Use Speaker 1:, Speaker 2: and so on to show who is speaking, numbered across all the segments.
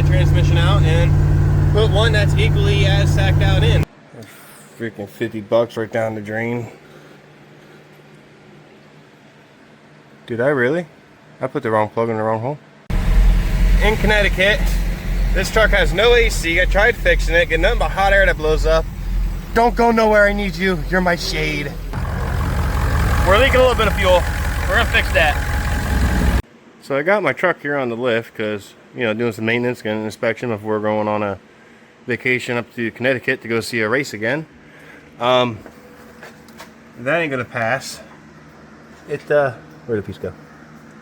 Speaker 1: that transmission out and put one that's equally as sacked out in. Freaking $50 right down the drain. Did I really? I put the wrong plug in the wrong hole. In Connecticut, this truck has no AC. I tried fixing it, get nothing but hot air that blows up. Don't go nowhere, I need you. You're my shade. We're leaking a little bit of fuel. We're gonna fix that. So I got my truck here on the lift because, you know, doing some maintenance and inspection before we're going on a vacation up to Connecticut to go see a race again. That ain't gonna pass. Where'd the piece go?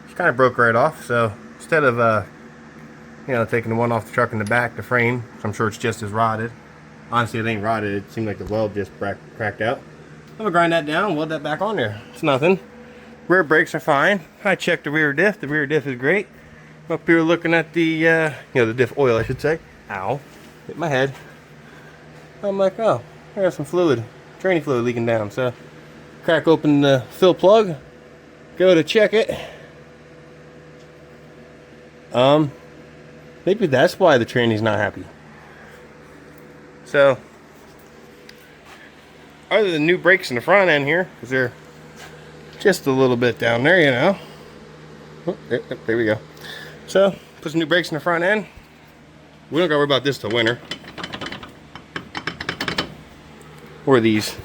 Speaker 1: It's kind of broke right off, so instead of you know, taking the one off the truck in the back, the frame, I'm sure it's just as rotted. Honestly, it ain't rotted. It seemed like the weld just cracked out. I'm gonna grind that down, weld that back on there. It's nothing. Rear brakes are fine. I checked the rear diff. The rear diff is great. I'm up here looking at the, you know, the diff oil, I should say. Ow, hit my head. I'm like, oh, there's some fluid, training fluid leaking down. So, crack open the fill plug, go to check it. Maybe that's why the training's not happy. So, other than new brakes in the front end here, because they're just a little bit down there, you know. Oh, there we go. So, put some new brakes in the front end. We don't gotta worry about this till winter. Or these.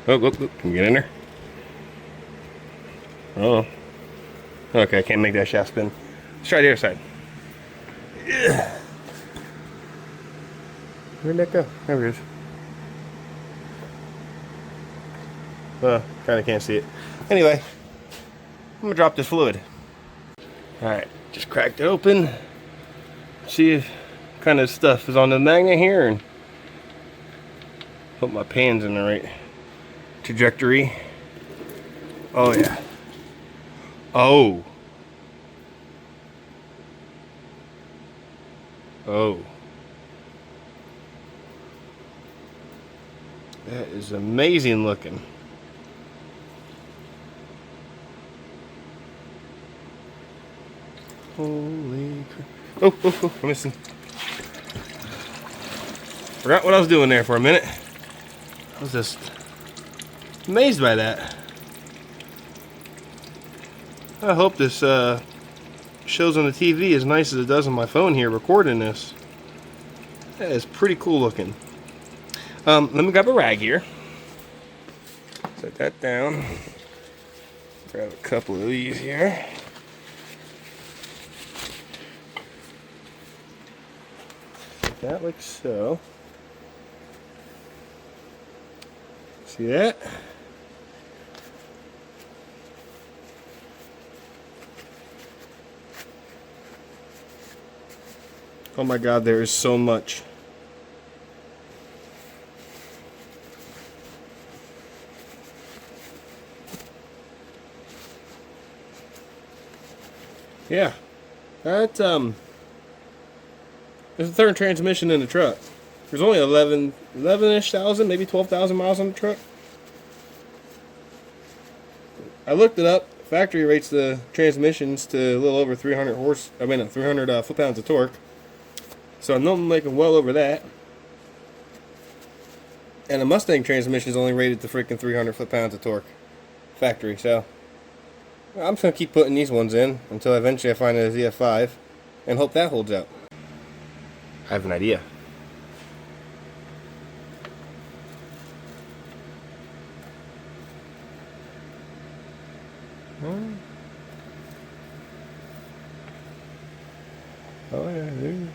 Speaker 1: Oh, can you get in there? Oh. Okay, I can't make that shaft spin. Let's try the other side. Where'd that go? There it is. Kinda can't see it. Anyway, I'm gonna drop this fluid. Alright, just cracked it open. See if kind of stuff is on the magnet here, and hope my pan's in the right trajectory. Oh yeah. Oh. Oh. That is amazing looking. Holy crap. Oh, I'm missing. Forgot what I was doing there for a minute. I was just amazed by that. I hope this shows on the TV as nice as it does on my phone here recording this. That is pretty cool looking. Let me grab a rag here. Set that down. Grab a couple of these here. That like so. See that? Oh my God, there is so much. Yeah, that's there's a third transmission in the truck. There's only 11-ish thousand, maybe 12,000 miles on the truck. I looked it up. Factory rates the transmissions to a little over 300 foot-pounds of torque. So I know I'm making well over that. And a Mustang transmission is only rated to freaking 300 foot-pounds of torque. Factory, so I'm just going to keep putting these ones in until eventually I find a ZF5 and hope that holds out. I have an idea. Oh yeah, dude.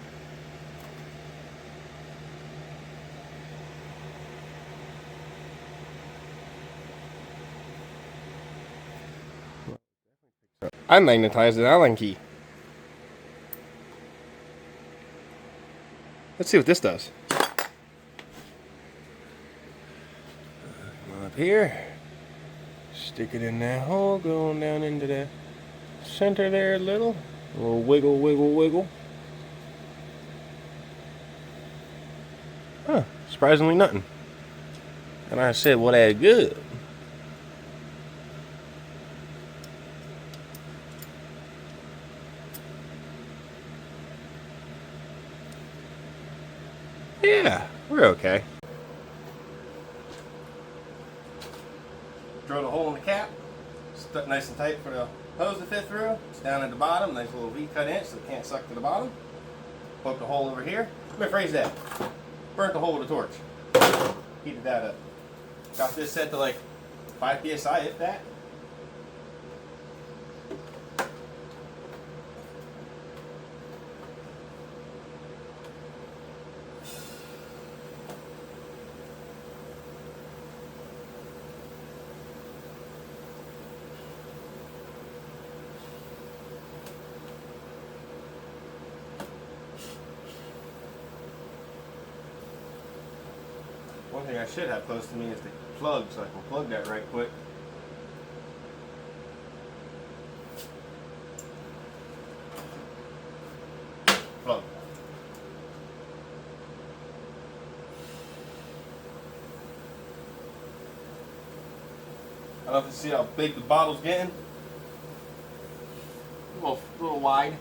Speaker 1: I magnetized an Allen key. Let's see what this does. Come up here. Stick it in that hole, going down into the center there a little. A little wiggle, wiggle, wiggle. Huh, surprisingly nothing. And I said, well, that's good. Yeah, we're okay. Drilled a hole in the cap, stuck nice and tight for the hose to fit through. It's down at the bottom, nice little V cut in so it can't suck to the bottom. Poked a hole over here. Let me rephrase that. Burnt the hole with a torch. Heated that up. Got this set to like 5 psi, if that. One thing I should have close to me is the plug, so I can plug that right quick. Plug. I don't know if you see how big the bottle's getting. A little wide.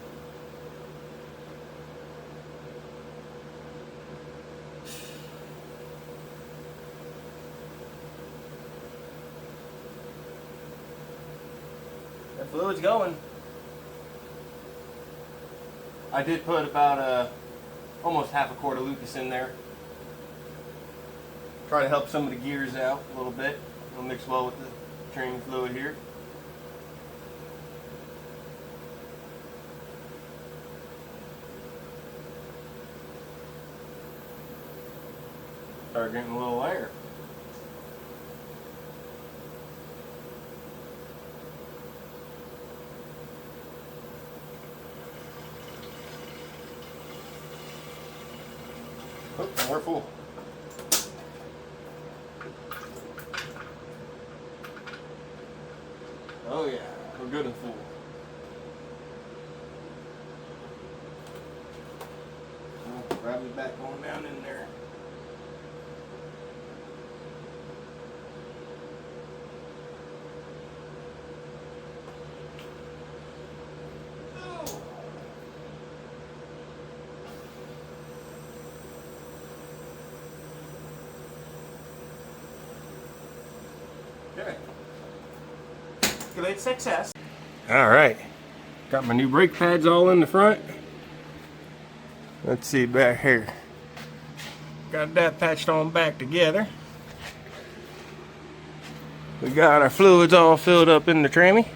Speaker 1: The fluid's going. I did put about almost half a quart of Lucas in there. Try to help some of the gears out a little bit. It'll mix well with the training fluid here. Start getting a little air. Oh, and we're full. Oh yeah, we're good and full. Grab it back going down in there. Okay. Great success. All right. Got my new brake pads all in the front. Let's see back here. Got that patched on back together. We got our fluids all filled up in the trammy.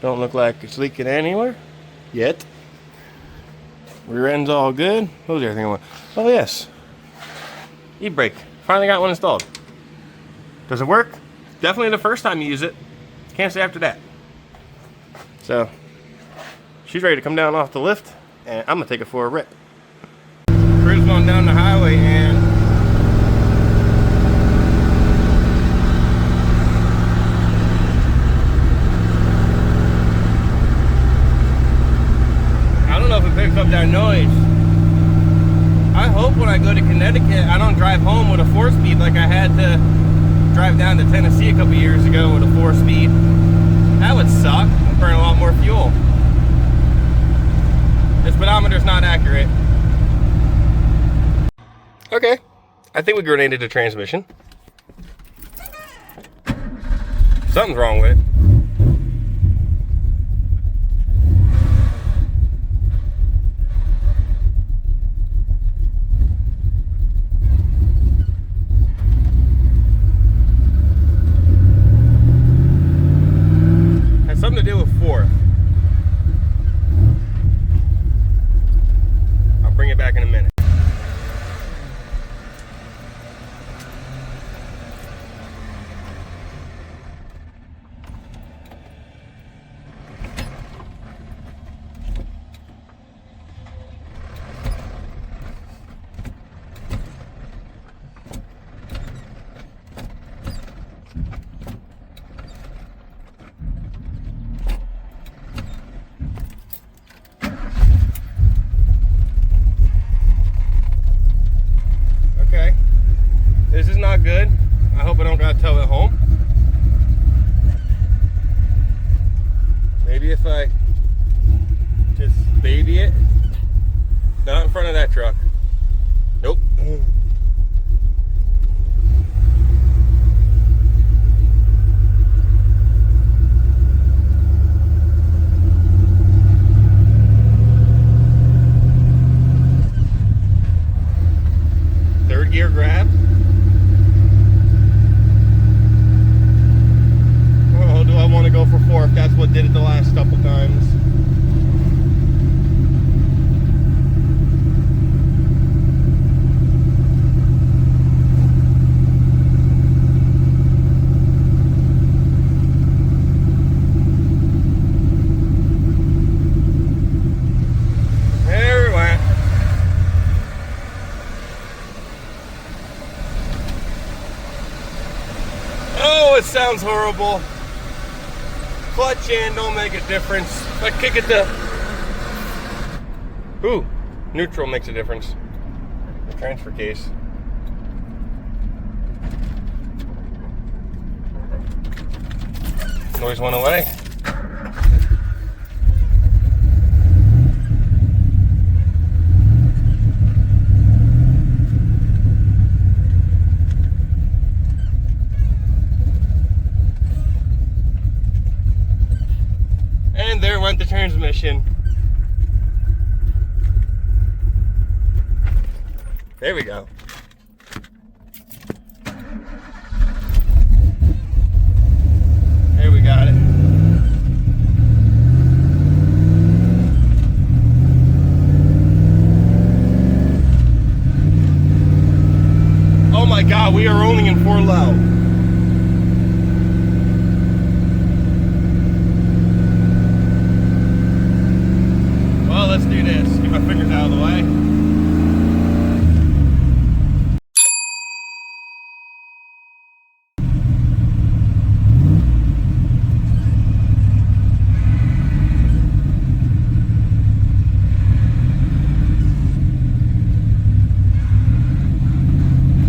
Speaker 1: Don't look like it's leaking anywhere yet. Rear end's all good. What was everything on? Oh yes. E-brake. Finally got one installed. Does it work? Definitely the first time you use it. Can't say after that. So, she's ready to come down off the lift, and I'm gonna take it for a rip. Cruising on down the highway, and I don't know if it picks up that noise. I hope when I go to Connecticut, I don't drive home with a 4-speed like I had to drive down to Tennessee a couple years ago with a 4-speed. That would suck. I'd burn a lot more fuel. The speedometer's not accurate. Okay, I think we grenaded the transmission. Something's wrong with it. Something to do with fourth. I'll bring it back in a minute. This is not good. I hope I don't gotta tow it home. Maybe if I just baby it. Not in front of that truck. Nope. sounds horrible. Clutch in, don't make a difference. If I kick it to... Ooh, neutral makes a difference. The transfer case. Noise went away. And there went the transmission. There we go. There we got it. Oh my God, we are only in 4 low. Well, let's do this. Get my fingers out of the way.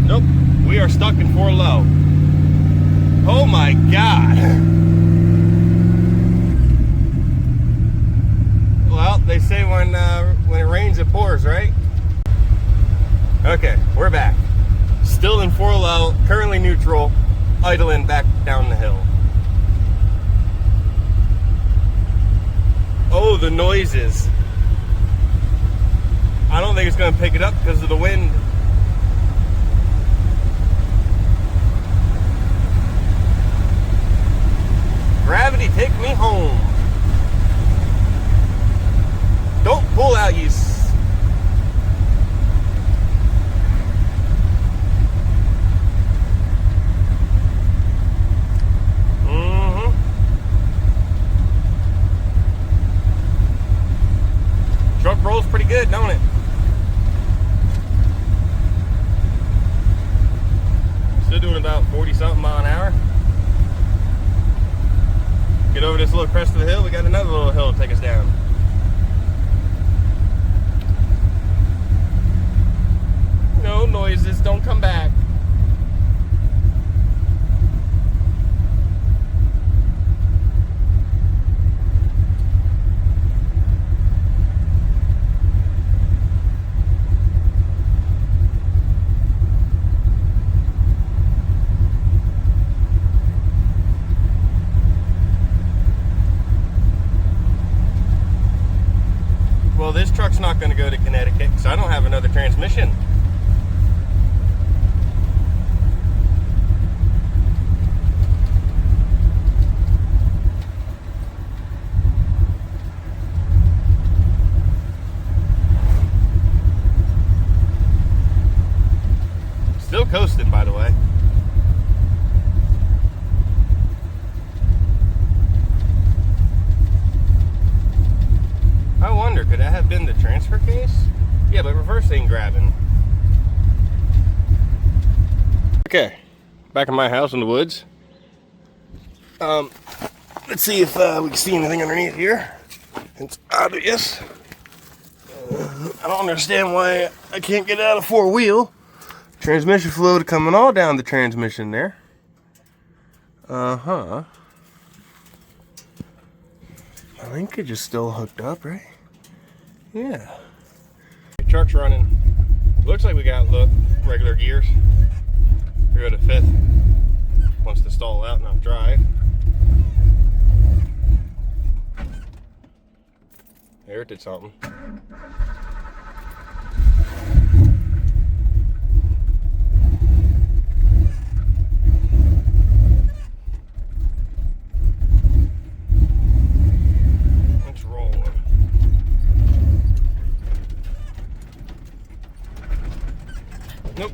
Speaker 1: Nope, we are stuck in 4 low. Oh my God. Well, they say when it rains, it pours, right? Okay, we're back. Still in 4 low, currently neutral, idling back down the hill. Oh, the noises. I don't think it's going to pick it up because of the wind. Gravity, take me home. Don't pull out, you Truck rolls pretty good, don't it? Still doing about 40-something mile an hour. Get over this little crest of the hill, we got another little hill to take us down. No noises, don't come back. Well, this truck's not going to go to Connecticut because I don't have another transmission. Still coasting, by the way. I wonder, could that have been the transfer case? Yeah, but reverse ain't grabbing. Okay, back in my house in the woods. Let's see if we can see anything underneath here. It's obvious. I don't understand why I can't get out of 4-wheel. Transmission fluid coming all down the transmission there. The linkage is still hooked up, right? Yeah. The truck's running. Looks like we got regular gears. We go to 5th. Wants to stall out and not drive. There, it did something. Nope.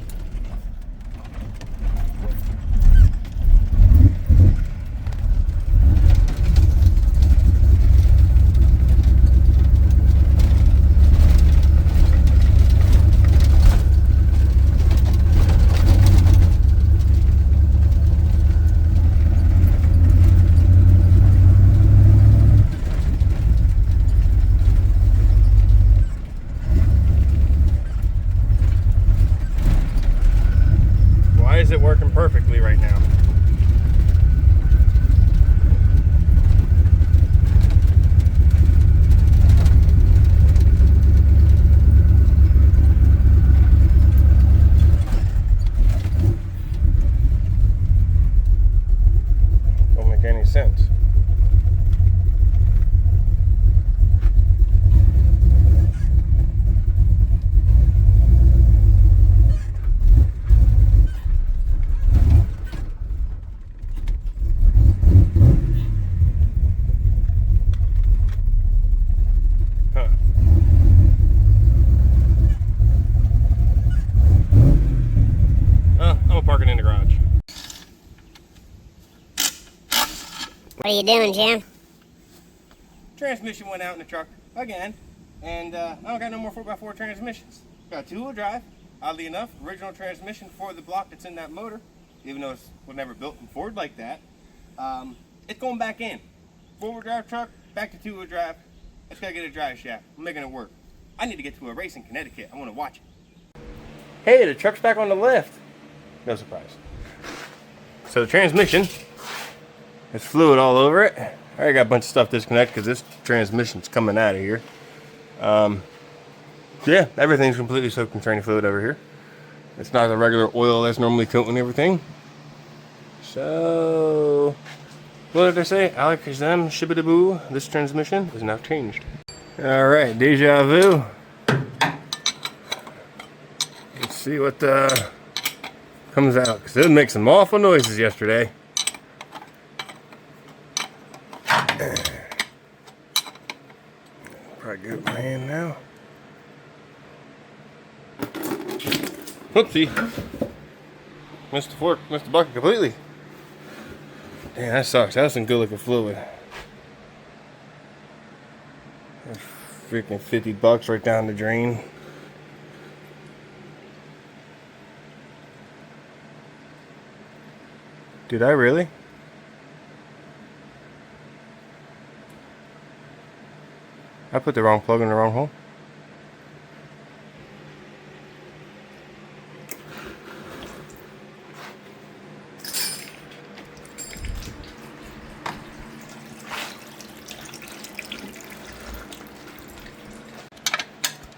Speaker 1: is it working perfectly right now? Don't make any sense. Parking in the garage.
Speaker 2: What are you doing, Jim?
Speaker 1: Transmission went out in the truck again, and I don't got no more 4x4 transmissions. Got two-wheel drive. Oddly enough, original transmission for the block that's in that motor, even though it was never built in Ford like that. It's going back in. Four-wheel drive truck, back to two-wheel drive. I just gotta get a drive shaft. I'm making it work. I need to get to a race in Connecticut. I want to watch it. Hey, the truck's back on the lift. No surprise. So the transmission has fluid all over it. I already got a bunch of stuff disconnected because this transmission's coming out of here. Yeah, everything's completely soaked in tranny fluid over here. It's not the regular oil that's normally coating everything. So, what did I say? Alakazam shibidaboo. This transmission is now changed. All right, deja vu. Let's see what comes out, because it would make some awful noises yesterday. Probably get it in my hand now. Whoopsie. Missed the fork, missed the bucket completely. Damn, that sucks. That's some good looking fluid. That's freaking $50 right down the drain. Did I really? I put the wrong plug in the wrong hole.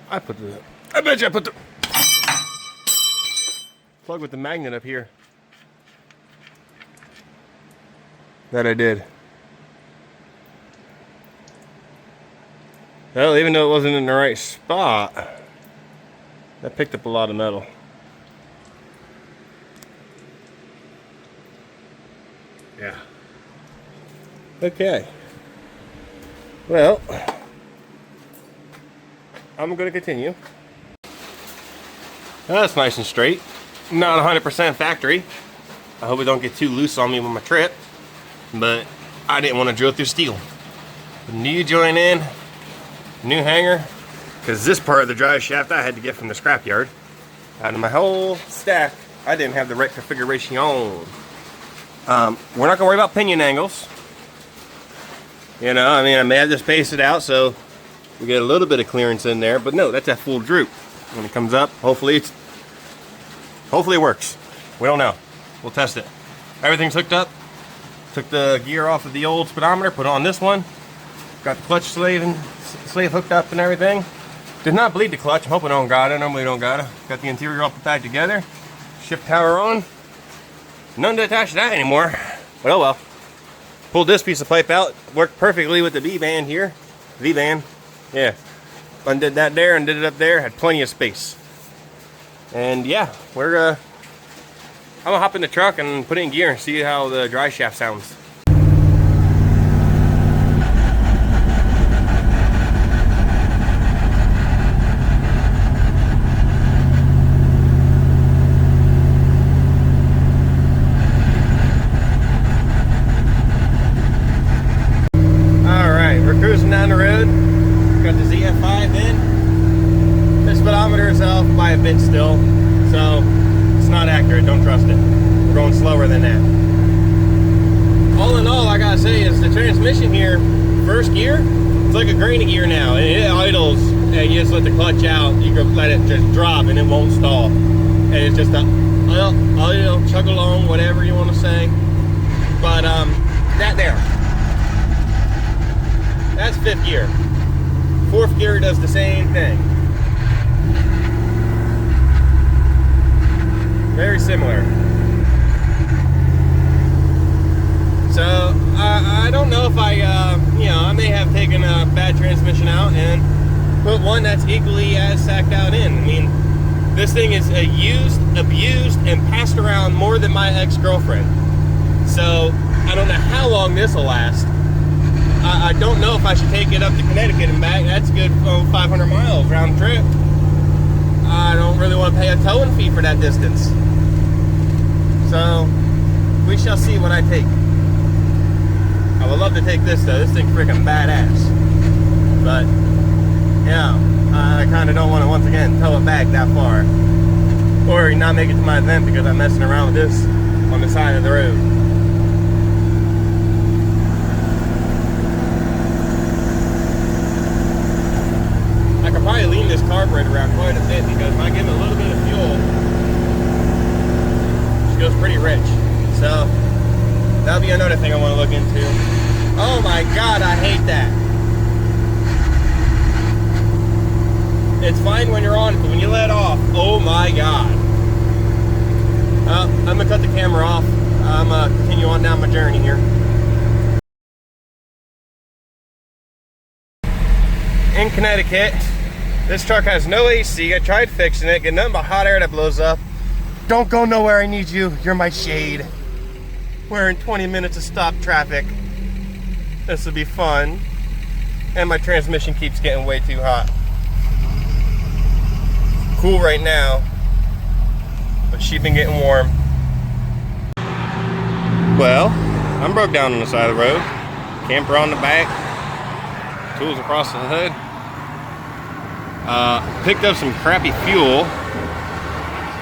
Speaker 1: I bet you I put the plug with the magnet up here. That I did. Well, even though it wasn't in the right spot, that picked up a lot of metal. Yeah. Okay. Well, I'm going to continue. That's nice and straight. Not 100% factory. I hope it don't get too loose on me with my trip. But I didn't want to drill through steel. New joint in, new hanger, because this part of the drive shaft I had to get from the scrapyard. Out of my whole stack, I didn't have the right configuration. We're not going to worry about pinion angles. You know, I mean, I may have to space it out so we get a little bit of clearance in there, but no, that's that full droop. When it comes up, hopefully it works. We don't know. We'll test it. Everything's hooked up. Took the gear off of the old speedometer, put on this one. Got the clutch slave hooked up and everything. Did not bleed the clutch. I'm hoping I don't got it. Normally don't got it. Got the interior all put back together. Shift tower on. None to attach to that anymore. But oh well. Pulled this piece of pipe out. Worked perfectly with the V-band here. V-band. Yeah. Undid that there and did it up there. Had plenty of space. And yeah, I'm gonna hop in the truck and put it in gear and see how the dry shaft sounds. Alright, we're cruising down the road. Got the ZF5 in. The speedometer is off by a bit still, so it's not accurate, don't trust it. We're going slower than that. All in all, I gotta say is the transmission here, first gear, it's like a granny gear now. And it idles, and you just let the clutch out, you can let it just drop and it won't stall. And it's just a I'll you know, chug along, whatever you want to say. But that there, that's 5th gear. 4th gear does the same thing. Very similar. So I don't know if I may have taken a bad transmission out and put one that's equally as sacked out in. I mean, this thing is used, abused, and passed around more than my ex-girlfriend. So I don't know how long this will last. I don't know if I should take it up to Connecticut and back. That's good 500 miles round trip. I don't really want to pay a towing fee for that distance. So we shall see what I take. I would love to take this though. This thing's freaking badass. But yeah, I kind of don't want to once again tow it back that far, or not make it to my event because I'm messing around with this on the side of the road. I could probably lean this carburetor around quite a bit because if I give it a little bit of fuel, she goes pretty rich. So that'll be another thing I want to look into. Oh my God, I hate that. It's fine when you're on, but when you let off, oh my God. I'm gonna cut the camera off. I'm gonna continue on down my journey here. In Connecticut, this truck has no AC. I tried fixing it, getting nothing but hot air that blows up. Don't go nowhere, I need you. You're my shade. We're in 20 minutes of stop traffic. This will be fun. And my transmission keeps getting way too hot. Cool right now, but she's been getting warm. Well, I'm broke down on the side of the road. Camper on the back. Tools across the hood. Picked up some crappy fuel.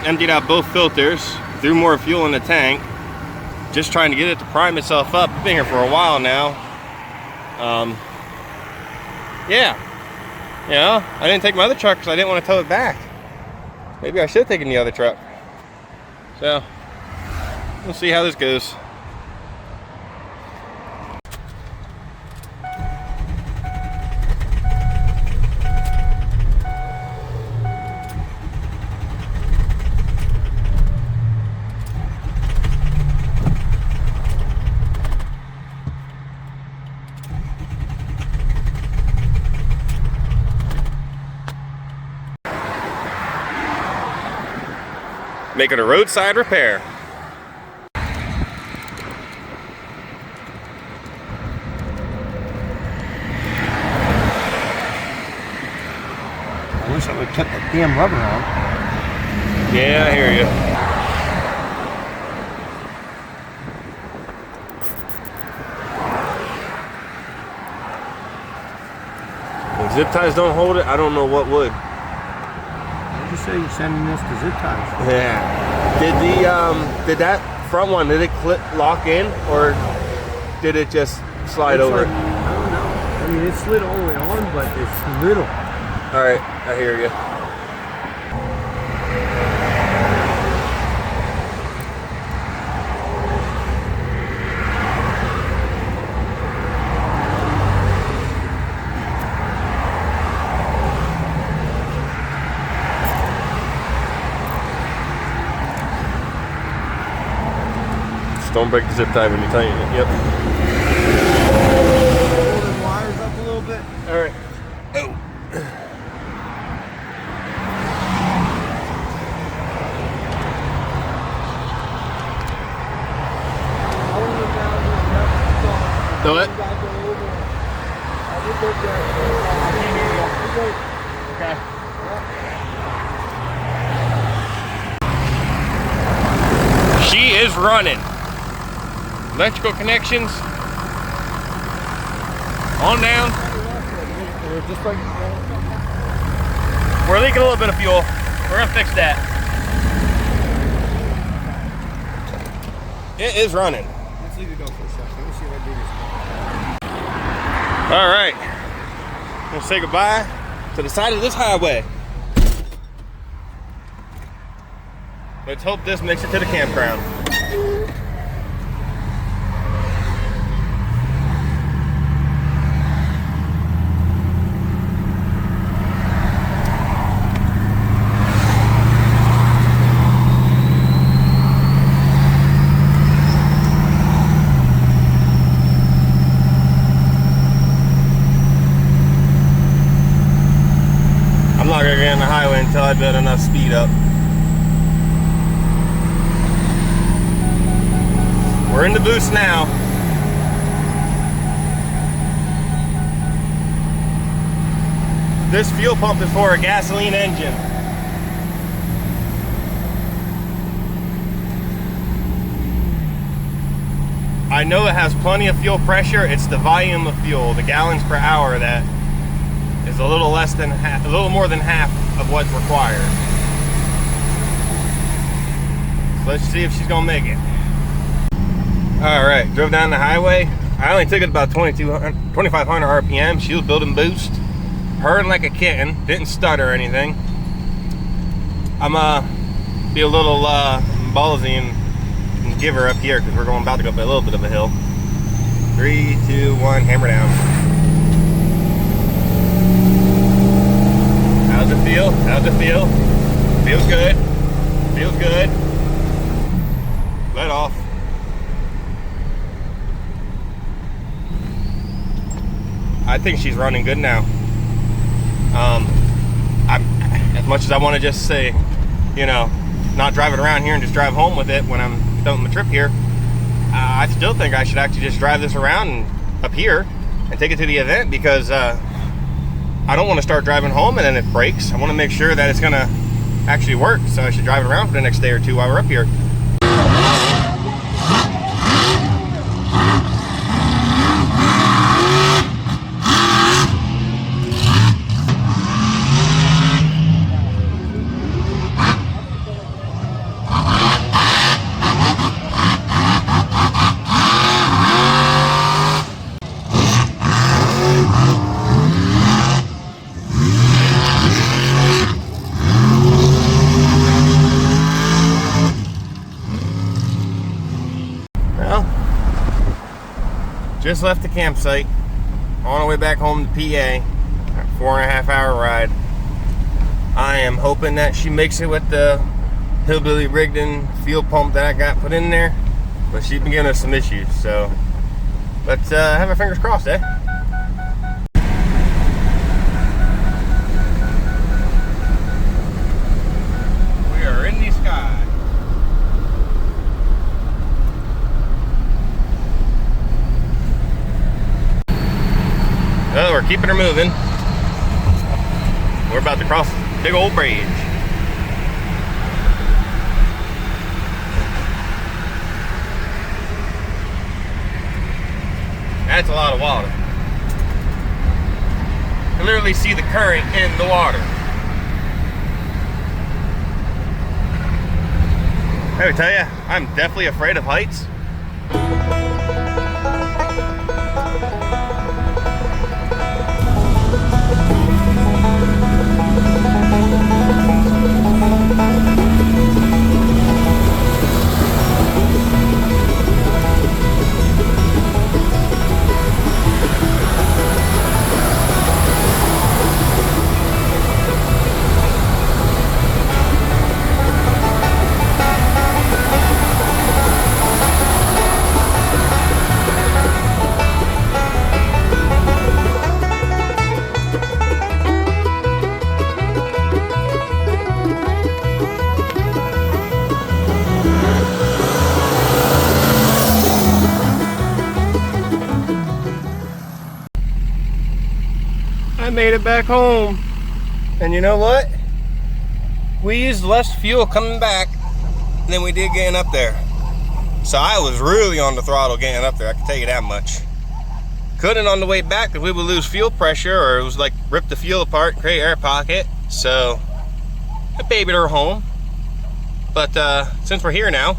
Speaker 1: Emptied out both filters. Threw more fuel in the tank. Just trying to get it to prime itself up. Been here for a while now. Yeah. You know, I didn't take my other truck because I didn't want to tow it back. Maybe I should have taken the other truck. So, we'll see how this goes. Making a roadside repair.
Speaker 3: I wish I would have kept that damn rubber on.
Speaker 1: Yeah, I hear you. If zip ties don't hold it, I don't know what would.
Speaker 3: You say you're sending this to zip ties.
Speaker 1: Yeah. Did that front one, did it lock in or did it just slide over?
Speaker 3: Like, I don't know. I mean, it slid all the way on, but it's little.
Speaker 1: All right, I hear you. Don't break the zip tie when you tighten it. Yep.
Speaker 3: Hold the wires up a little bit.
Speaker 1: All right. Oh. Do it. Okay. She is running. Electrical connections on down. We're leaking a little bit of fuel. We're gonna fix that. It is running.
Speaker 3: Let's leave it go for a second. Let me see if I do this.
Speaker 1: All right. I'm gonna say goodbye to the side of this highway. Let's hope this makes it to the campground. I'm not gonna get on the highway until I build enough speed up. We're in the boost now. This fuel pump is for a gasoline engine. I know it has plenty of fuel pressure. It's the volume of fuel, the gallons per hour, that is a little less than half, a little more than half of what's required. So let's see if she's gonna make it. All right, drove down the highway. I only took it about 2,500 RPM. She was building boost, purring like a kitten, didn't stutter or anything. I'm be a little ballsy and give her up here because we're about to go up a little bit of a hill. 3, 2, 1, hammer down. How's it feel? How's it feel? Feels good. Feels good. Let off. I think she's running good now. As much as I want to just say, you know, not drive it around here and just drive home with it when I'm done with my trip here, I still think I should actually just drive this around and up here and take it to the event, because I don't want to start driving home and then it breaks. I want to make sure that it's gonna actually work, so I should drive it around for the next day or two while we're up here. Just left the campsite, on our way back home to PA, 4.5 hour ride. I am hoping that she makes it with the hillbilly rigged in fuel pump that I got put in there, but she's been giving us some issues, so let's have our fingers crossed, eh? We are in the sky. Well, we're keeping her moving. We're about to cross a big old bridge. That's a lot of water. I can literally see the current in the water. I would tell you, I'm definitely afraid of heights. I made it back home, and you know what? We used less fuel coming back than we did getting up there. So I was really on the throttle getting up there, I can tell you that much. Couldn't on the way back because we would lose fuel pressure, or it was like rip the fuel apart, create air pocket. So I babied her home. But since we're here now,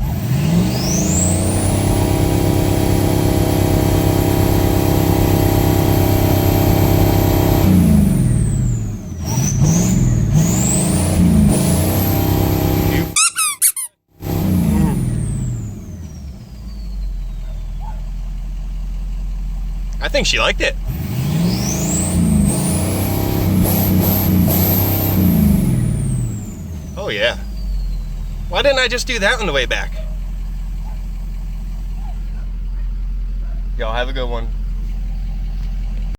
Speaker 1: I think she liked it. Oh yeah. Why didn't I just do that on the way back? Y'all have a good one.